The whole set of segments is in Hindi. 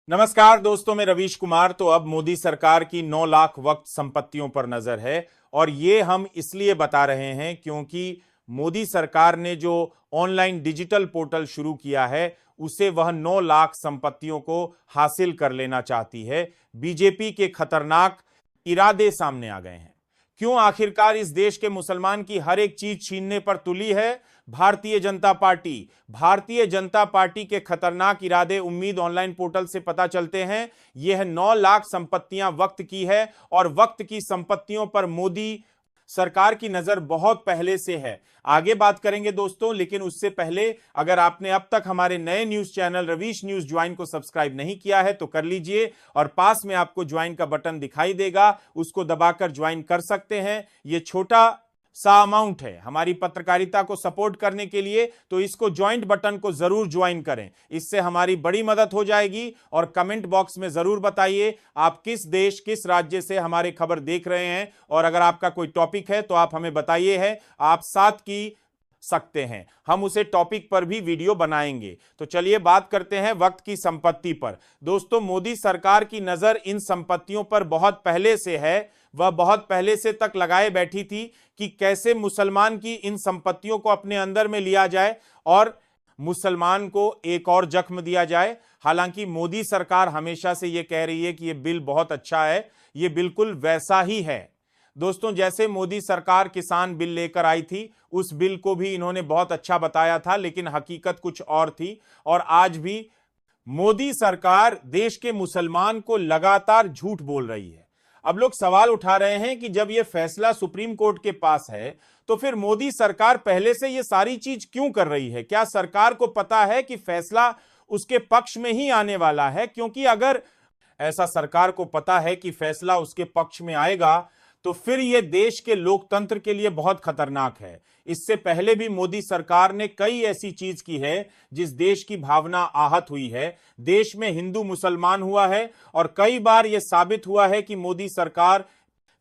नमस्कार दोस्तों, मैं रवीश कुमार। तो अब मोदी सरकार की 9 लाख वक्त संपत्तियों पर नजर है और ये हम इसलिए बता रहे हैं क्योंकि मोदी सरकार ने जो ऑनलाइन डिजिटल पोर्टल शुरू किया है उसे वह 9 लाख संपत्तियों को हासिल कर लेना चाहती है। बीजेपी के खतरनाक इरादे सामने आ गए हैं। क्यों आखिरकार इस देश के मुसलमान की हर एक चीज छीनने पर तुली है भारतीय जनता पार्टी। भारतीय जनता पार्टी के खतरनाक इरादे उम्मीद ऑनलाइन पोर्टल से पता चलते हैं। यह 9 लाख संपत्तियां वक्त की है और वक्त की संपत्तियों पर मोदी सरकार की नजर बहुत पहले से है। आगे बात करेंगे दोस्तों, लेकिन उससे पहले अगर आपने अब तक हमारे नए news channel Ravish news join को सब्सक्राइब नहीं किया है तो कर लीजिए और पास में आपको ज्वाइन का बटन दिखाई देगा, उसको दबाकर ज्वाइन कर सकते हैं। यह छोटा सा अमाउंट है हमारी पत्रकारिता को सपोर्ट करने के लिए, तो इसको ज्वाइंट बटन को जरूर ज्वाइन करें, इससे हमारी बड़ी मदद हो जाएगी। और कमेंट बॉक्स में जरूर बताइए आप किस देश किस राज्य से हमारे खबर देख रहे हैं और अगर आपका कोई टॉपिक है तो आप हमें बताइए है, आप साथ की सकते हैं, हम उसे टॉपिक पर भी वीडियो बनाएंगे। तो चलिए बात करते हैं वक्त की संपत्ति पर। दोस्तों, मोदी सरकार की नजर इन संपत्तियों पर बहुत पहले से है। वह बहुत पहले से तक लगाए बैठी थी कि कैसे मुसलमान की इन संपत्तियों को अपने अंदर में लिया जाए और मुसलमान को एक और जख्म दिया जाए। हालांकि मोदी सरकार हमेशा से यह कह रही है कि यह बिल बहुत अच्छा है, यह बिल्कुल वैसा ही है। दोस्तों, जैसे मोदी सरकार किसान बिल लेकर आई थी उस बिल को भी इन्होंने बहुत अच्छा बताया था, लेकिन हकीकत कुछ और थी। और आज भी मोदी सरकार देश के मुसलमान को लगातार झूठ बोल रही है। अब लोग सवाल उठा रहे हैं कि जब यह फैसला सुप्रीम कोर्ट के पास है तो फिर मोदी सरकार पहले से यह सारी चीज क्यों कर रही है? क्या सरकार को पता है कि फैसला उसके पक्ष में ही आने वाला है? क्योंकि अगर ऐसा सरकार को पता है कि फैसला उसके पक्ष में आएगा तो फिर यह देश के लोकतंत्र के लिए बहुत खतरनाक है। इससे पहले भी मोदी सरकार ने कई ऐसी चीज की है जिस देश की भावना आहत हुई है। देश में हिंदू मुसलमान हुआ है और कई बार यह साबित हुआ है कि मोदी सरकार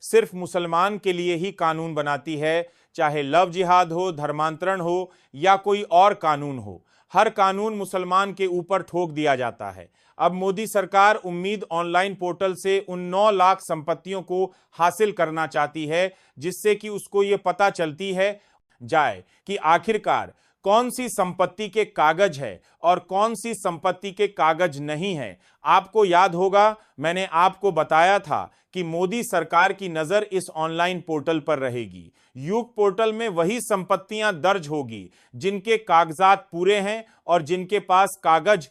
सिर्फ मुसलमान के लिए ही कानून बनाती है, चाहे लव जिहाद हो, धर्मांतरण हो या कोई और कानून हो, हर कानून मुसलमान के ऊपर ठोक दिया जाता है। अब मोदी सरकार उम्मीद ऑनलाइन पोर्टल से उन 9 लाख संपत्तियों को हासिल करना चाहती है, जिससे कि उसको ये पता चलती है जाए कि आखिरकार कौन सी संपत्ति के कागज है और कौन सी संपत्ति के कागज नहीं है। आपको याद होगा मैंने आपको बताया था कि मोदी सरकार की नजर इस ऑनलाइन पोर्टल पर रहेगी। युग पोर्टल में वही संपत्तियां दर्ज होगी जिनके कागजात पूरे हैं और जिनके पास कागज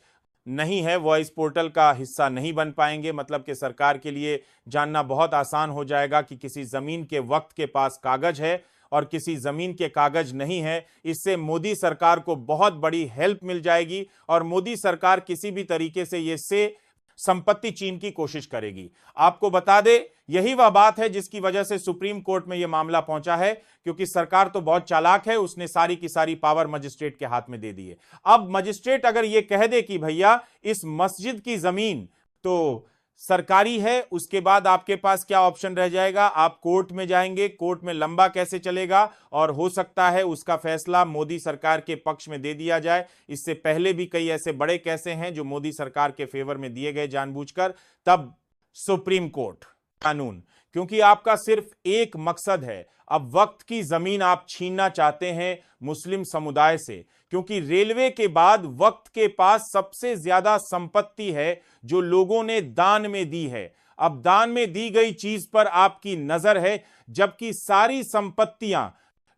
नहीं है वह इस पोर्टल का हिस्सा नहीं बन पाएंगे। मतलब कि सरकार के लिए जानना बहुत आसान हो जाएगा कि किसी जमीन के वक्त के पास कागज है और किसी जमीन के कागज नहीं है। इससे मोदी सरकार को बहुत बड़ी हेल्प मिल जाएगी और मोदी सरकार किसी भी तरीके से ये से संपत्ति छीन की कोशिश करेगी। आपको बता दे, यही वह बात है जिसकी वजह से सुप्रीम कोर्ट में यह मामला पहुंचा है, क्योंकि सरकार तो बहुत चालाक है, उसने सारी की सारी पावर मजिस्ट्रेट के हाथ में दे दी है। अब मजिस्ट्रेट अगर यह कह दे कि भैया इस मस्जिद की जमीन तो सरकारी है, उसके बाद आपके पास क्या ऑप्शन रह जाएगा? आप कोर्ट में जाएंगे, कोर्ट में लंबा कैसे चलेगा और हो सकता है उसका फैसला मोदी सरकार के पक्ष में दे दिया जाए। इससे पहले भी कई ऐसे बड़े केस हैं जो मोदी सरकार के फेवर में दिए गए जानबूझकर। तब सुप्रीम कोर्ट कानून, क्योंकि आपका सिर्फ एक मकसद है, अब वक्त की जमीन आप छीनना चाहते हैं मुस्लिम समुदाय से, क्योंकि रेलवे के बाद वक्त के पास सबसे ज्यादा संपत्ति है जो लोगों ने दान में दी है। अब दान में दी गई चीज पर आपकी नजर है, जबकि सारी संपत्तियां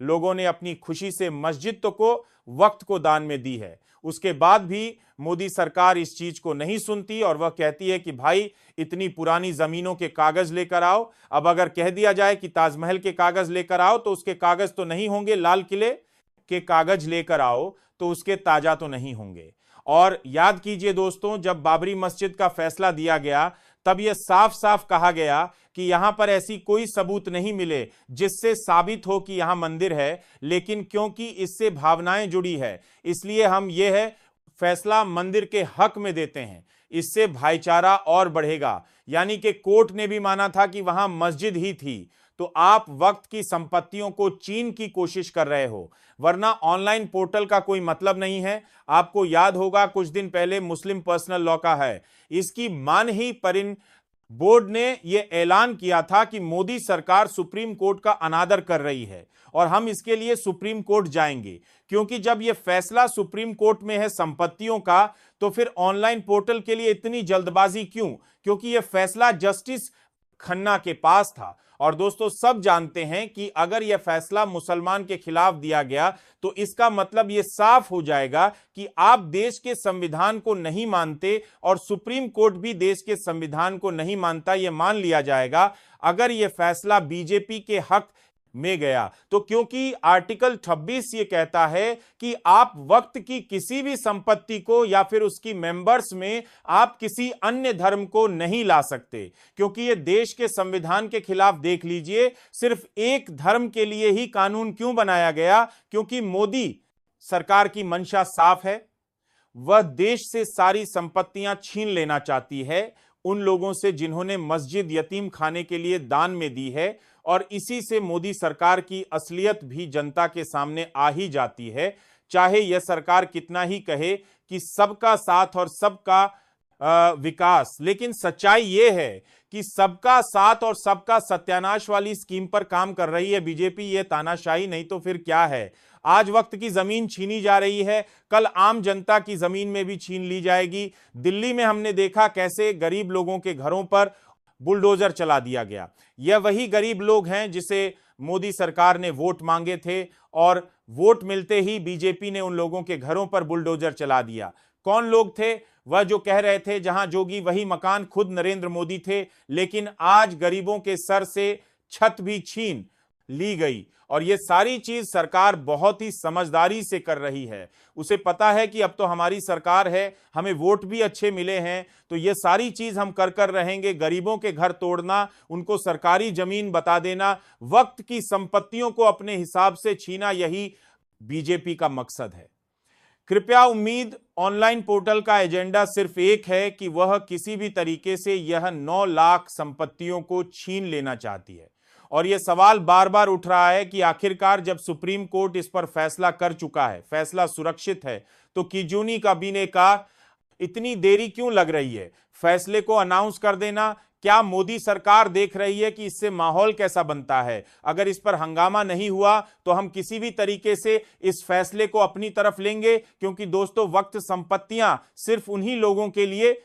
लोगों ने अपनी खुशी से मस्जिद तो को वक्त को दान में दी है। उसके बाद भी मोदी सरकार इस चीज को नहीं सुनती और वह कहती है कि भाई इतनी पुरानी जमीनों के कागज लेकर आओ। अब अगर कह दिया जाए कि ताजमहल के कागज लेकर आओ तो उसके कागज तो नहीं होंगे, लाल किले के कागज लेकर आओ तो उसके ताजा तो नहीं होंगे। और याद कीजिए दोस्तों, जब बाबरी मस्जिद का फैसला दिया गया तब यह साफ साफ कहा गया कि यहां पर ऐसी कोई सबूत नहीं मिले जिससे साबित हो कि यहां मंदिर है, लेकिन क्योंकि इससे भावनाएं जुड़ी है इसलिए हम यह है फैसला मंदिर के हक में देते हैं। इससे भाईचारा और बढ़ेगा। यानी कि कोर्ट ने भी माना था कि वहां मस्जिद ही थी, तो आप वक्त की संपत्तियों को छीन की कोशिश कर रहे हो, वरना ऑनलाइन पोर्टल का कोई मतलब नहीं है। आपको याद होगा कुछ दिन पहले मुस्लिम पर्सनल लॉ का है, इसकी मान ही परिन बोर्ड ने यह ऐलान किया था कि मोदी सरकार सुप्रीम कोर्ट का अनादर कर रही है और हम इसके लिए सुप्रीम कोर्ट जाएंगे, क्योंकि जब यह फैसला सुप्रीम कोर्ट में है संपत्तियों का, तो फिर ऑनलाइन पोर्टल के लिए इतनी जल्दबाजी क्यों? क्योंकि यह फैसला जस्टिस खन्ना के पास था। और दोस्तों सब जानते हैं कि अगर यह फैसला मुसलमान के खिलाफ दिया गया तो इसका मतलब यह साफ हो जाएगा कि आप देश के संविधान को नहीं मानते और सुप्रीम कोर्ट भी देश के संविधान को नहीं मानता, यह मान लिया जाएगा अगर यह फैसला बीजेपी के हक में गया तो। क्योंकि आर्टिकल 26 ये कहता है कि आप वक्त की किसी भी संपत्ति को या फिर उसकी मेंबर्स में आप किसी अन्य धर्म को नहीं ला सकते, क्योंकि ये देश के संविधान के खिलाफ। देख लीजिए, सिर्फ एक धर्म के लिए ही कानून क्यों बनाया गया? क्योंकि मोदी सरकार की मंशा साफ है, वह देश से सारी संपत्तियां छीन लेना चाहती है उन लोगों से जिन्होंने मस्जिद यतीम खाने के लिए दान में दी है, और इसी से मोदी सरकार की असलियत भी जनता के सामने आ ही जाती है। चाहे यह सरकार कितना ही कहे कि सबका साथ और सबका विकास, लेकिन सच्चाई यह है कि सबका साथ और सबका सत्यानाश वाली स्कीम पर काम कर रही है बीजेपी। यह तानाशाही नहीं तो फिर क्या है? आज वक्त की जमीन छीनी जा रही है, कल आम जनता की जमीन में भी छीन ली जाएगी। दिल्ली में हमने देखा कैसे गरीब लोगों के घरों पर बुलडोजर चला दिया गया। यह वही गरीब लोग हैं जिसे मोदी सरकार ने वोट मांगे थे और वोट मिलते ही बीजेपी ने उन लोगों के घरों पर बुलडोजर चला दिया। कौन लोग थे? वह जो कह रहे थे जहां जोगी वही मकान, खुद नरेंद्र मोदी थे। लेकिन आज गरीबों के सर से छत भी छीन ली गई और यह सारी चीज सरकार बहुत ही समझदारी से कर रही है। उसे पता है कि अब तो हमारी सरकार है, हमें वोट भी अच्छे मिले हैं, तो यह सारी चीज हम कर रहेंगे। गरीबों के घर तोड़ना, उनको सरकारी जमीन बता देना, वक्त की संपत्तियों को अपने हिसाब से छीना, यही बीजेपी का मकसद है। कृपया उम्मीद ऑनलाइन पोर्टल का एजेंडा सिर्फ एक है कि वह किसी भी तरीके से यह 9 लाख संपत्तियों को छीन लेना चाहती है। और यह सवाल बार बार उठ रहा है कि आखिरकार जब सुप्रीम कोर्ट इस पर फैसला कर चुका है, फैसला सुरक्षित है, तो किजूनी काबीने का इतनी देरी क्यों लग रही है? फैसले को अनाउंस कर देना, क्या मोदी सरकार देख रही है कि इससे माहौल कैसा बनता है? अगर इस पर हंगामा नहीं हुआ तो हम किसी भी तरीके से इस फैसले को अपनी तरफ लेंगे, क्योंकि दोस्तों वक्त संपत्तियां सिर्फ उन्हीं लोगों के लिए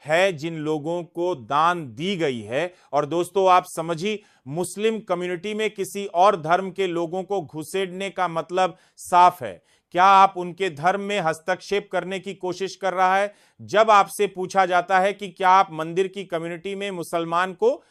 है जिन लोगों को दान दी गई है। और दोस्तों आप समझिए, मुस्लिम कम्युनिटी में किसी और धर्म के लोगों को घुसेड़ने का मतलब साफ है। क्या आप उनके धर्म में हस्तक्षेप करने की कोशिश कर रहा है? जब आपसे पूछा जाता है कि क्या आप मंदिर की कम्युनिटी में मुसलमान को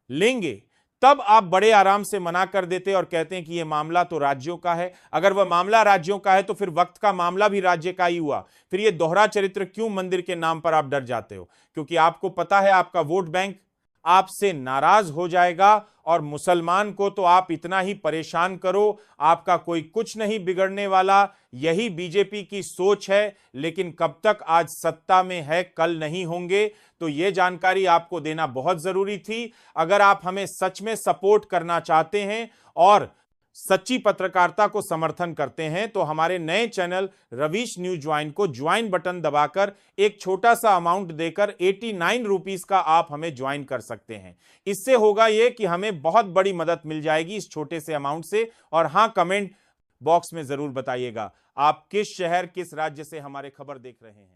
लेंगे, तब आप बड़े आराम से मना कर देते और कहते हैं कि यह मामला तो राज्यों का है। अगर वह मामला राज्यों का है तो फिर वक्त का मामला भी राज्य का ही हुआ। फिर यह दोहरा चरित्र क्यों मंदिर के नाम पर आप डर जाते हो? क्योंकि आपको पता है आपका वोट बैंक आपसे नाराज हो जाएगा और मुसलमान को तो आप इतना ही परेशान करो, आपका कोई कुछ नहीं बिगड़ने वाला। यही बीजेपी की सोच है, लेकिन कब तक आज सत्ता में है, कल नहीं होंगे। तो यह जानकारी आपको देना बहुत जरूरी थी। अगर आप हमें सच में सपोर्ट करना चाहते हैं और सच्ची पत्रकारिता को समर्थन करते हैं तो हमारे नए चैनल रवीश न्यूज ज्वाइन को ज्वाइन बटन दबाकर एक छोटा सा अमाउंट देकर 89 रुपीस का आप हमें ज्वाइन कर सकते हैं। इससे होगा यह कि हमें बहुत बड़ी मदद मिल जाएगी इस छोटे से अमाउंट से। और हां, कमेंट बॉक्स में जरूर बताइएगा आप किस शहर, किस राज्य से हमारे खबर देख रहे हैं।